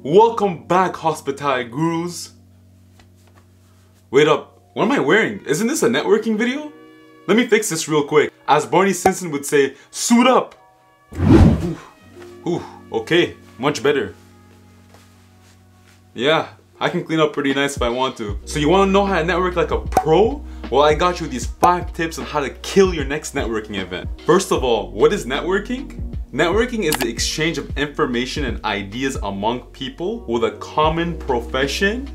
Welcome back, hospitality gurus. Wait up, what am I wearing? Isn't this a networking video? Let me fix this real quick. As Barney Stinson would say, suit up. Ooh, okay, much better. Yeah, I can clean up pretty nice if I want to. So you want to know how to network like a pro? Well, I got you these 5 tips on how to kill your next networking event. First of all, what is networking? Networking is the exchange of information and ideas among people with a common profession,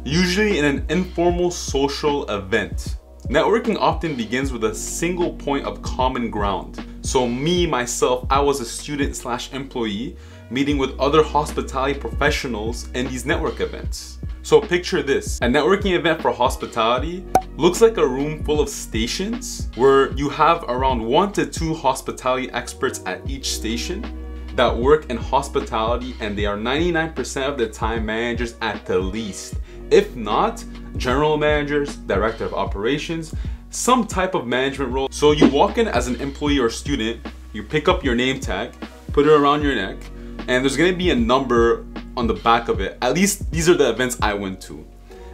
usually in an informal social event. Networking often begins with a single point of common ground. So myself, I was a student/employee meeting with other hospitality professionals in these network events. So picture this, a networking event for hospitality looks like a room full of stations where you have around 1 to 2 hospitality experts at each station that work in hospitality, and they are 99% of the time managers at the least. If not, general managers, director of operations, some type of management role. So you walk in as an employee or student, you pick up your name tag, put it around your neck, and there's gonna be a number on the back of it. At least these are the events I went to.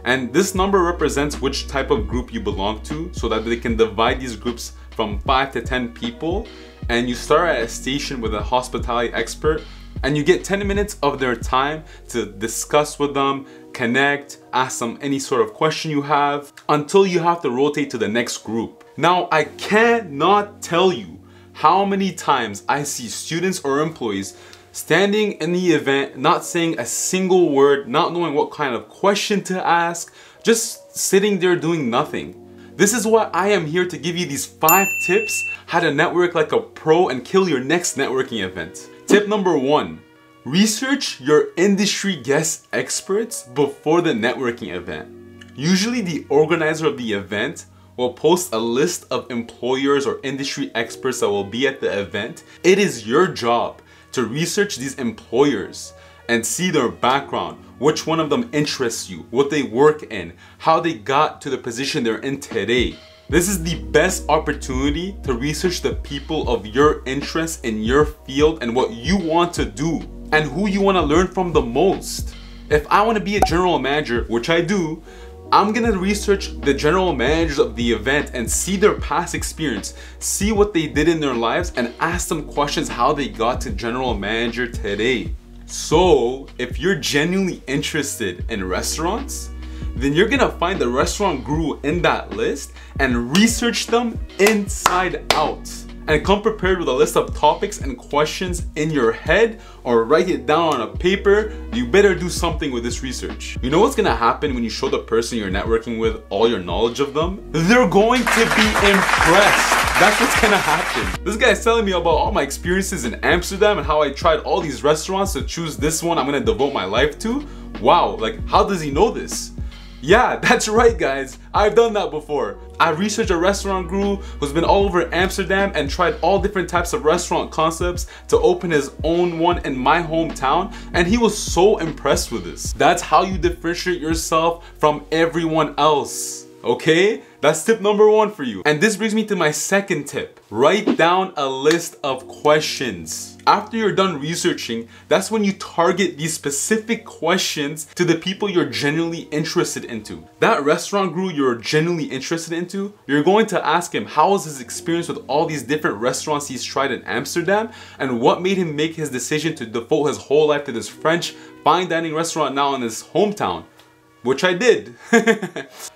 And this number represents which type of group you belong to, so that they can divide these groups from 5 to 10 people. And you start at a station with a hospitality expert, and you get 10 minutes of their time to discuss with them, connect, ask them any sort of question you have, until you have to rotate to the next group. Now, I cannot tell you how many times I see students or employees standing in the event, not saying a single word, not knowing what kind of question to ask, just sitting there doing nothing. This is why I am here to give you these 5 tips how to network like a pro and kill your next networking event. Tip number 1, research your industry guest experts before the networking event. Usually the organizer of the event will post a list of employers or industry experts that will be at the event. It is your job to research these employers and see their background, which one of them interests you, what they work in, how they got to the position they're in today. This is the best opportunity to research the people of your interest in your field and what you want to do and who you want to learn from the most. If I want to be a general manager, which I do, I'm gonna research the general managers of the event and see their past experience, see what they did in their lives, and ask them questions how they got to general manager today. So if you're genuinely interested in restaurants, then you're gonna find the restaurant guru in that list and research them inside out. And come prepared with a list of topics and questions in your head, or write it down on a paper. You better do something with this research. You know what's gonna happen when you show the person you're networking with all your knowledge of them? They're going to be impressed. That's what's gonna happen. This guy's telling me about all my experiences in Amsterdam and how I tried all these restaurants to choose this one I'm gonna devote my life to. Wow, like how does he know this? Yeah, that's right guys, I've done that before. I researched a restaurant guru who's been all over Amsterdam and tried all different types of restaurant concepts to open his own one in my hometown, and he was so impressed with this. That's how you differentiate yourself from everyone else, okay? That's tip number 1 for you. And this brings me to my second tip. Write down a list of questions. After you're done researching, that's when you target these specific questions to the people you're genuinely interested into. That restaurant guru you're genuinely interested into, you're going to ask him how was his experience with all these different restaurants he's tried in Amsterdam, and what made him make his decision to devote his whole life to this French fine dining restaurant now in his hometown. Which I did.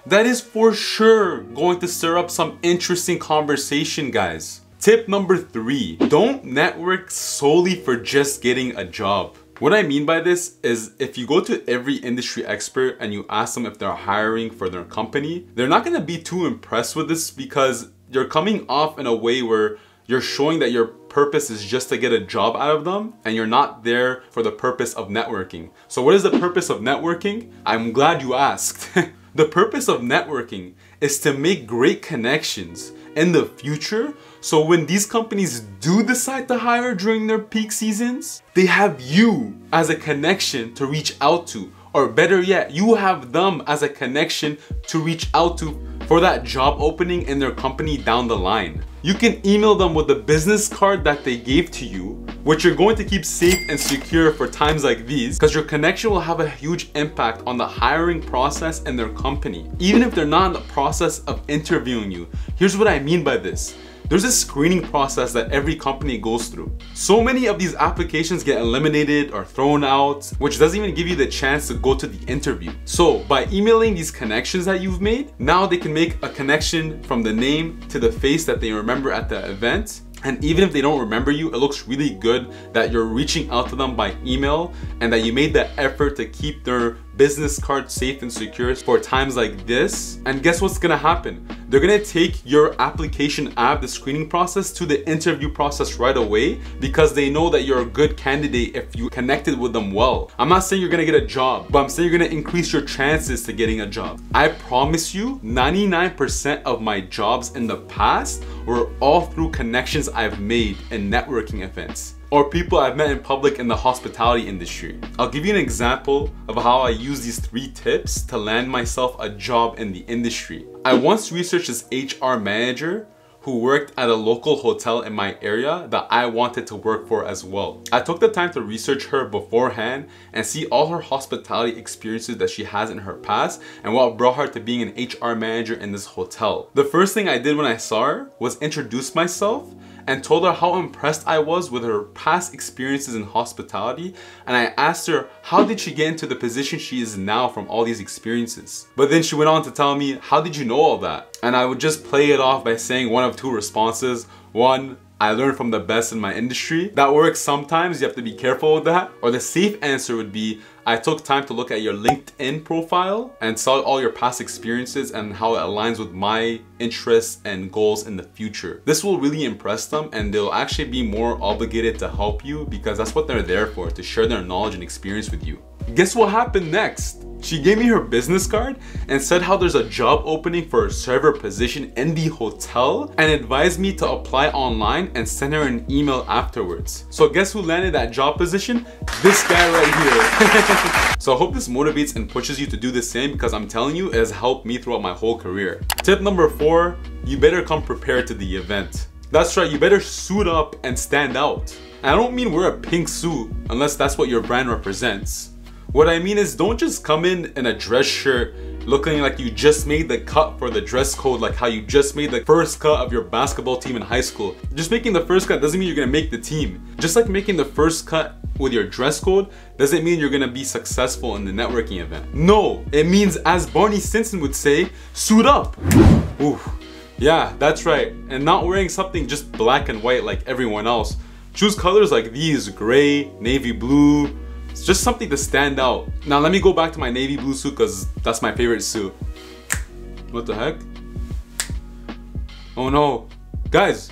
That is for sure going to stir up some interesting conversation, guys. Tip number 3, don't network solely for just getting a job. What I mean by this is if you go to every industry expert and you ask them if they're hiring for their company, they're not gonna be too impressed with this, because you're coming off in a way where you're showing that your purpose is just to get a job out of them, and you're not there for the purpose of networking. So what is the purpose of networking? I'm glad you asked. The purpose of networking is to make great connections in the future, so when these companies do decide to hire during their peak seasons, they have you as a connection to reach out to, or better yet, you have them as a connection to reach out to for that job opening in their company down the line. You can email them with the business card that they gave to you, which you're going to keep safe and secure for times like these, because your connection will have a huge impact on the hiring process in their company, even if they're not in the process of interviewing you. Here's what I mean by this. There's a screening process that every company goes through. So many of these applications get eliminated or thrown out, which doesn't even give you the chance to go to the interview. So by emailing these connections that you've made, now they can make a connection from the name to the face that they remember at the event. And even if they don't remember you, it looks really good that you're reaching out to them by email and that you made the effort to keep their business card safe and secure for times like this. And guess what's gonna happen? They're gonna take your application out of the screening process to the interview process right away, because they know that you're a good candidate if you connected with them well. I'm not saying you're gonna get a job, but I'm saying you're gonna increase your chances to getting a job. I promise you, 99% of my jobs in the past were all through connections I've made in networking events or people I've met in public in the hospitality industry. I'll give you an example of how I use these 3 tips to land myself a job in the industry. I once researched this HR manager who worked at a local hotel in my area that I wanted to work for as well. I took the time to research her beforehand and see all her hospitality experiences that she has in her past and what brought her to being an HR manager in this hotel. The first thing I did when I saw her was introduce myself and told her how impressed I was with her past experiences in hospitality, and I asked her how did she get into the position she is now from all these experiences. But then she went on to tell me, how did you know all that? And I would just play it off by saying one of 2 responses. One, I learned from the best in my industry. That works sometimes, you have to be careful with that. Or the safe answer would be, I took time to look at your LinkedIn profile and saw all your past experiences and how it aligns with my interests and goals in the future. This will really impress them and they'll actually be more obligated to help you, because that's what they're there for, to share their knowledge and experience with you. Guess what happened next? She gave me her business card and said how there's a job opening for a server position in the hotel and advised me to apply online and send her an email afterwards. So guess who landed that job position? This guy right here. So I hope this motivates and pushes you to do the same, because I'm telling you, it has helped me throughout my whole career. Tip number 4, you better come prepared to the event. That's right, you better suit up and stand out. And I don't mean wear a pink suit unless that's what your brand represents. What I mean is, don't just come in a dress shirt looking like you just made the cut for the dress code, like how you just made the first cut of your basketball team in high school. Just making the first cut doesn't mean you're gonna make the team. Just like making the first cut with your dress code doesn't mean you're gonna be successful in the networking event. No, it means, as Barney Stinson would say, suit up. Ooh, yeah, that's right. And not wearing something just black and white like everyone else. Choose colors like these, gray, navy blue. It's just something to stand out. Now let me go back to my navy blue suit, because that's my favorite suit. What the heck? Oh no. Guys,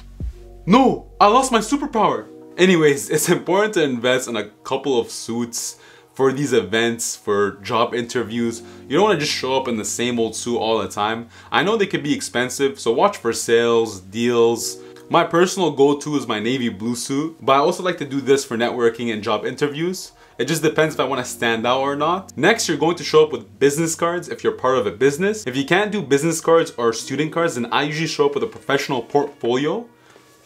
no, I lost my superpower. Anyways, it's important to invest in a couple of suits for these events, for job interviews. You don't want to just show up in the same old suit all the time. I know they could be expensive, so watch for sales, deals. My personal go-to is my navy blue suit, but I also like to do this for networking and job interviews. It just depends if I want to stand out or not. Next, you're going to show up with business cards if you're part of a business. If you can't do business cards or student cards, then I usually show up with a professional portfolio.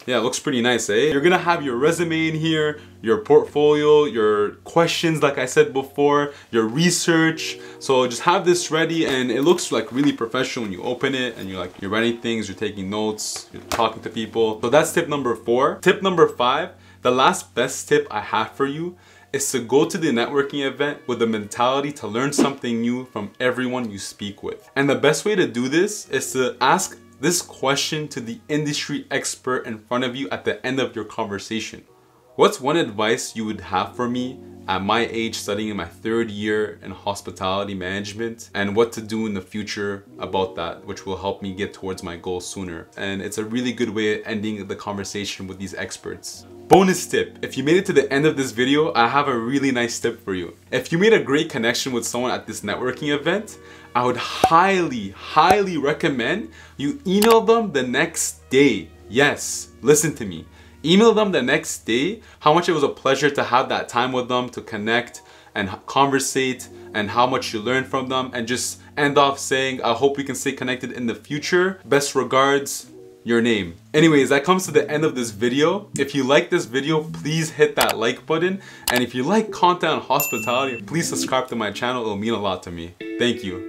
Yeah, it looks pretty nice, eh? You're gonna have your resume in here, your portfolio, your questions like I said before, your research. So just have this ready, and it looks like really professional when you open it and you're writing things, you're taking notes, you're talking to people. So that's tip number 4. Tip number 5, the last best tip I have for you is to go to the networking event with the mentality to learn something new from everyone you speak with. And the best way to do this is to ask this question to the industry expert in front of you at the end of your conversation. What's one advice you would have for me at my age, studying in my 3rd year in hospitality management, and what to do in the future about that, which will help me get towards my goal sooner? And it's a really good way of ending the conversation with these experts. Bonus tip, if you made it to the end of this video, I have a really nice tip for you. If you made a great connection with someone at this networking event, I would highly recommend you email them the next day. Yes, listen to me. Email them the next day how much it was a pleasure to have that time with them, to connect and conversate, and how much you learned from them, and just end off saying, I hope we can stay connected in the future. Best regards, your name. Anyways, that comes to the end of this video. If you like this video, please hit that like button. And if you like content on hospitality, please subscribe to my channel. It'll mean a lot to me. Thank you.